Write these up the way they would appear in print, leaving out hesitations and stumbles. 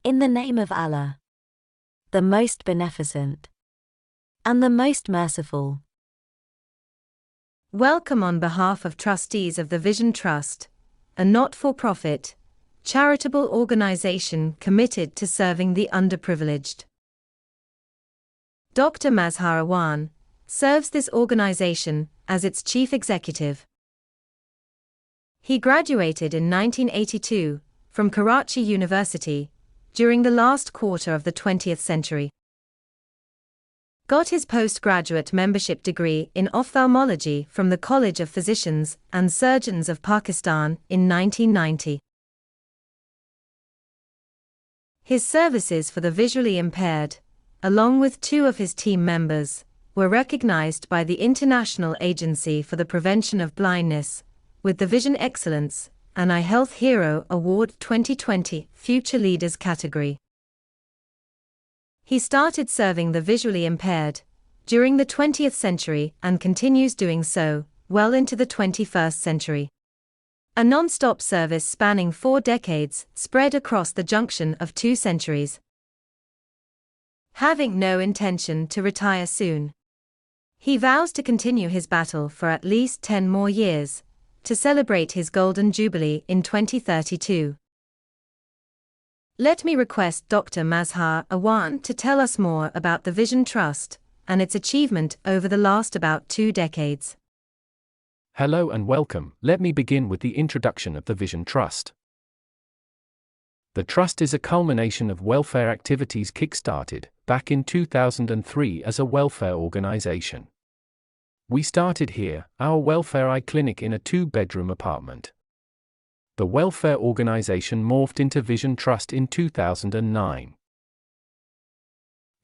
In the name of Allah, the most beneficent and the most merciful. Welcome on behalf of trustees of the Vision Trust, a not-for-profit, charitable organization committed to serving the underprivileged. Dr. Mazhar Awan serves this organization as its chief executive. He graduated in 1982 from Karachi University during the last quarter of the 20th century. Got his postgraduate membership degree in ophthalmology from the College of Physicians and Surgeons of Pakistan in 1990. His services for the visually impaired, along with two of his team members, were recognized by the International Agency for the Prevention of Blindness with the Vision Excellence and Eye Health Hero Award 2020 Future Leaders category. He started serving the visually impaired during the 20th century and continues doing so well into the 21st century. A non-stop service spanning 4 decades spread across the junction of 2 centuries. Having no intention to retire soon, he vows to continue his battle for at least 10 more years to celebrate his Golden Jubilee in 2032. Let me request Dr. Mazhar Awan to tell us more about the Vision Trust and its achievement over the last about 2 decades. Hello and welcome. Let me begin with the introduction of the Vision Trust. The Trust is a culmination of welfare activities kick-started back in 2003 as a welfare organization. We started here, our welfare eye clinic, in a 2-bedroom apartment. The welfare organization morphed into Vision Trust in 2009.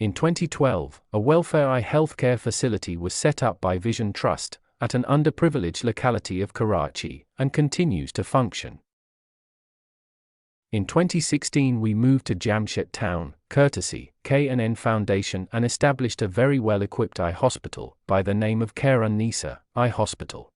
In 2012, a welfare eye healthcare facility was set up by Vision Trust at an underprivileged locality of Karachi and continues to function. In 2016 we moved to Jamshed Town, courtesy K&N Foundation, and established a very well-equipped eye hospital by the name of Khair-un-Nisa Eye Hospital.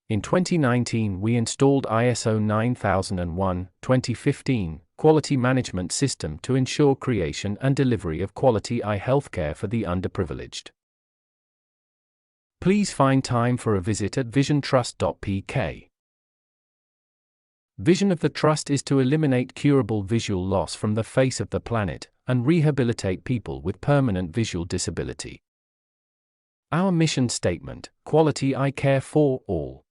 In 2019 we installed ISO 9001:2015 quality management system to ensure creation and delivery of quality eye healthcare for the underprivileged. Please find time for a visit at visiontrust.pk. Vision of the Trust is to eliminate curable visual loss from the face of the planet and rehabilitate people with permanent visual disability. Our mission statement: quality eye care for all.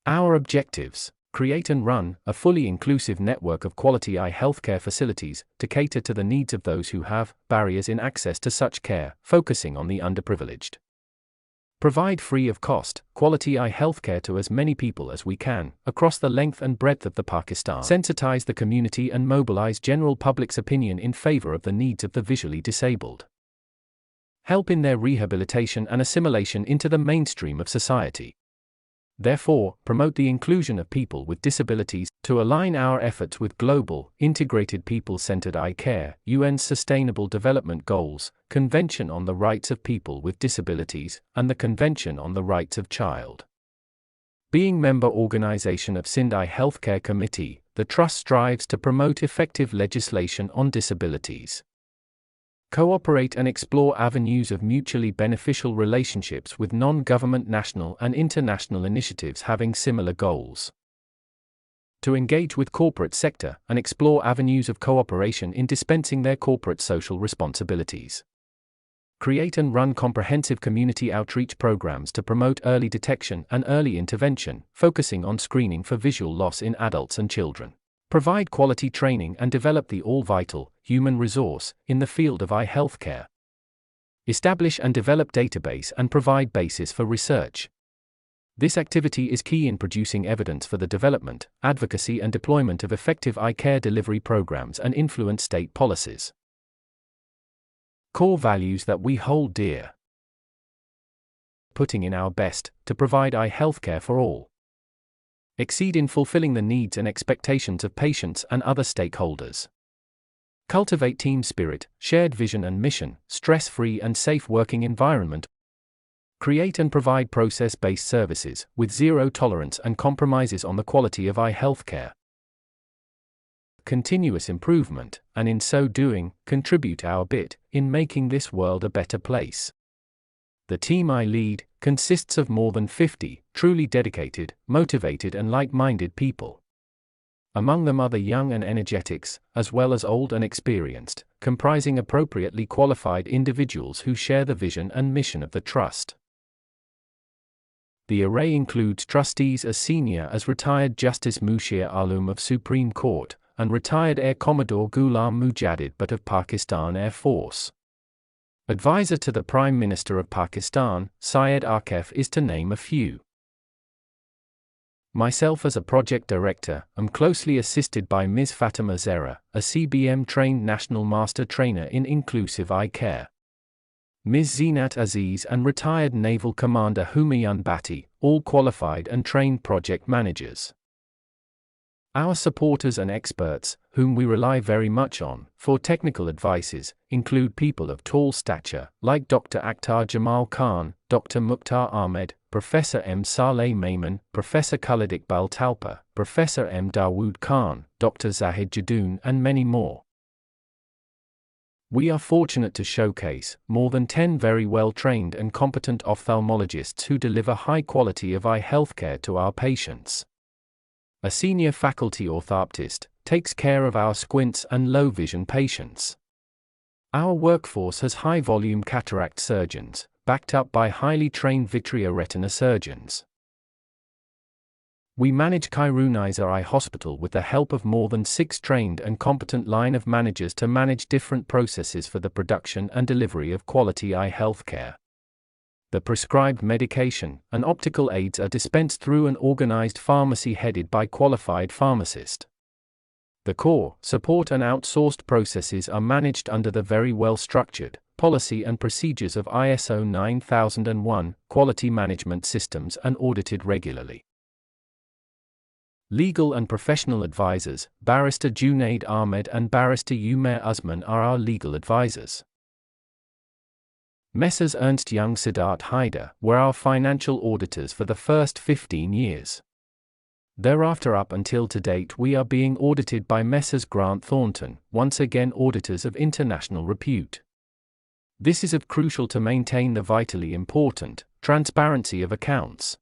Our objectives: create and run a fully inclusive network of quality eye healthcare facilities to cater to the needs of those who have barriers in access to such care, focusing on the underprivileged. Provide free of cost, quality eye healthcare to as many people as we can, across the length and breadth of the Pakistan. Sensitize the community and mobilize general public's opinion in favor of the needs of the visually disabled. Help in their rehabilitation and assimilation into the mainstream of society. Therefore, promote the inclusion of people with disabilities to align our efforts with global, integrated people-centered eye care, UN's Sustainable Development Goals, Convention on the Rights of People with Disabilities, and the Convention on the Rights of Child. Being member organization of Sindh Eye Healthcare Committee, the Trust strives to promote effective legislation on disabilities. Cooperate and explore avenues of mutually beneficial relationships with non-government national and international initiatives having similar goals. To engage with corporate sector and explore avenues of cooperation in dispensing their corporate social responsibilities. Create and run comprehensive community outreach programs to promote early detection and early intervention, focusing on screening for visual loss in adults and children. Provide quality training and develop the all-vital human resource in the field of eye healthcare. Establish and develop database and provide basis for research. This activity is key in producing evidence for the development, advocacy and deployment of effective eye care delivery programs and influence state policies. Core values that we hold dear. Putting in our best to provide eye healthcare for all. Exceed in fulfilling the needs and expectations of patients and other stakeholders. Cultivate team spirit, shared vision and mission, stress-free and safe working environment. Create and provide process-based services with zero tolerance and compromises on the quality of eye healthcare. continuous improvement, and in so doing, contribute our bit in making this world a better place. The team I lead consists of more than 50 truly dedicated, motivated, and like-minded people. Among them are the young and energetics, as well as old and experienced, comprising appropriately qualified individuals who share the vision and mission of the Trust. The array includes trustees as senior as retired Justice Mushir Alum of Supreme Court, and retired Air Commodore Ghulam Mujaddid but of Pakistan Air Force. Advisor to the Prime Minister of Pakistan, Syed Akif, is to name a few. Myself as a project director, am closely assisted by Ms. Fatima Zehra, a CBM-trained National Master Trainer in Inclusive Eye Care. Ms. Zeenat Aziz and retired Naval Commander Humanyun Bhatti, all qualified and trained project managers. Our supporters and experts, whom we rely very much on for technical advices, include people of tall stature, like Dr. Akhtar Jamal Khan, Dr. Mukhtar Ahmed, Professor M. Saleh Maimun, Professor Khalid Iqbal Talpa, Professor M. Dawood Khan, Dr. Zahid Jadoon, and many more. We are fortunate to showcase more than 10 very well-trained and competent ophthalmologists who deliver high quality of eye healthcare to our patients. A senior faculty orthoptist takes care of our squints and low-vision patients. Our workforce has high-volume cataract surgeons, backed up by highly trained vitreoretina surgeons. We manage Kairunizer Eye Hospital with the help of more than 6 trained and competent line of managers to manage different processes for the production and delivery of quality eye healthcare. The prescribed medication and optical aids are dispensed through an organized pharmacy headed by qualified pharmacist. The core, support and outsourced processes are managed under the very well-structured policy and procedures of ISO 9001 quality management systems and audited regularly. Legal and professional advisors, Barrister Junaid Ahmed and Barrister Umair Usman are our legal advisors. Messrs. Ernst Young Siddharth Haider were our financial auditors for the first 15 years. Thereafter up until to date we are being audited by Messrs. Grant Thornton, once again auditors of international repute. This is of crucial to maintain the vitally important transparency of accounts.